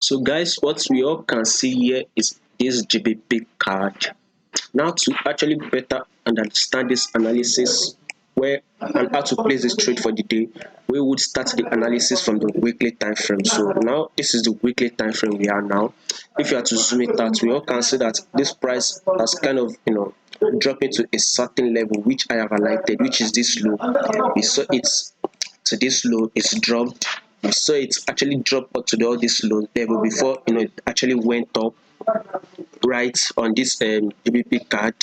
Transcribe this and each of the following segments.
So guys, what we all can see here is this GBP card. Now to actually better understand this analysis where and how to place this trade for the day, we would start the analysis from the weekly time frame. So now this is the weekly time frame we are now. If you are to zoom it out, we all can see that this price has kind of dropping to a certain level which I have highlighted, which is this low. We saw it to this low, it's dropped. We saw it actually drop up to all this low level before it actually went up right on this GBP card.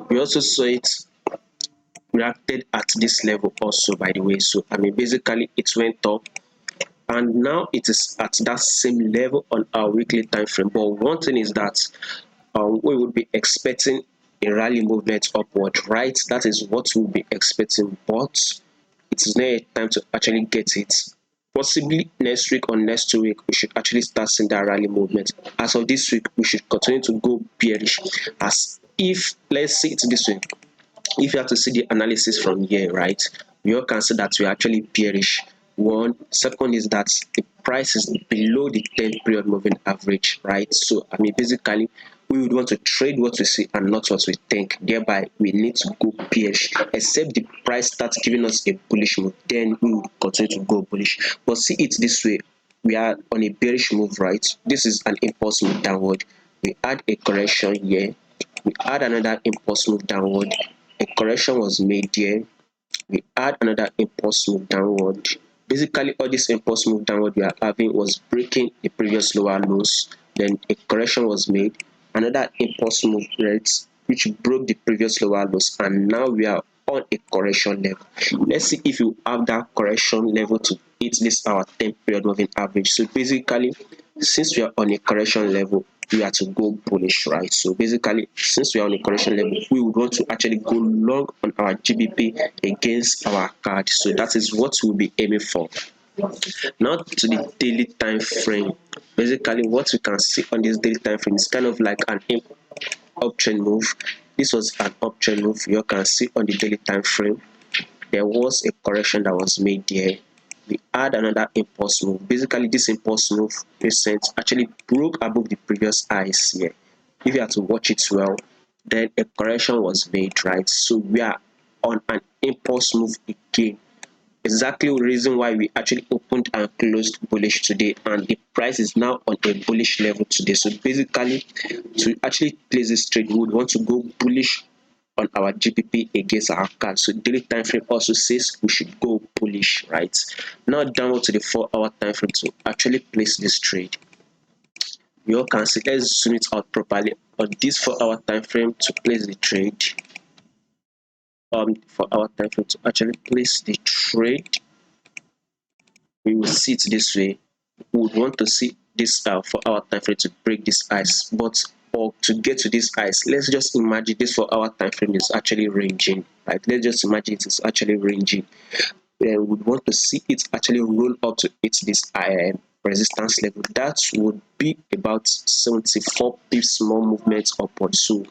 We also saw it reacted at this level also, by the way. So I mean, basically it went up and now it is at that same level on our weekly time frame. But one thing is that we would be expecting a rally movement upward, right? That is what we'll be expecting, but it is not a time to actually get it. Possibly next week or next 2 weeks, we should actually start seeing that rally movement. As of this week, we should continue to go bearish. As if, let's say it this way, if you have to see the analysis from here, right, you all can see that we are actually bearish. One, second is that the price is below the 10-period moving average, right? So I mean, basically we would want to trade what we see and not what we think. Thereby we need to go bearish, except the price starts giving us a bullish move, then we will continue to go bullish. But see it this way, we are on a bearish move, right? This is an impulse move downward. We add a correction here, we add another impulse move downward, a correction was made here, we add another impulse move downward. Basically all this impulse move downward we are having was breaking the previous lower lows, then a correction was made, another impulse move, right, which broke the previous lower lows, and now we are on a correction level. Let's see if you have that correction level to hit this our 10-period moving average. So basically, since we are on a correction level, we are to go bullish, right? So basically, since we are on a correction level, we would want to actually go long on our GBP against our card. So that is what we'll be aiming for. Now to the daily time frame. Basically, what we can see on this daily time frame is kind of like an uptrend move. This was an uptrend move. You can see on the daily time frame there was a correction that was made there. We add another impulse move. Basically this impulse move recent actually broke above the previous highs here. If you have to watch it well, then a correction was made, right? So we are on an impulse move again. Exactly the reason why we actually opened and closed bullish today, and the price is now on a bullish level today. So basically, to actually place this trade, we would want to go bullish on our GBP against our card. So daily time frame also says we should go bullish, right? Now downward to the 4-hour time frame to actually place this trade. You all can see, let's zoom it out properly on this 4-hour time frame to place the trade. For our time frame to actually place the trade, we will see it this way. We would want to see this for our time frame to break this ice, but or to get to this ice, let's just imagine this for our time frame is actually ranging, right? Let's just imagine it is actually ranging. Then we would want to see it actually roll up to hit this resistance level. That would be about 74 pips more movement upward. So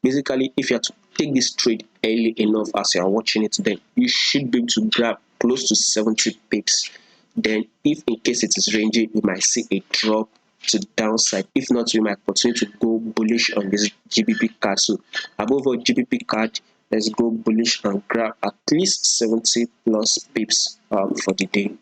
basically, if you have to take this trade early enough as you are watching it, then you should be able to grab close to 70 pips. Then if in case it is ranging, we might see a drop to downside. If not, we might continue to go bullish on this GBP card. So above all, GBP card, let's go bullish and grab at least 70 plus pips for the day.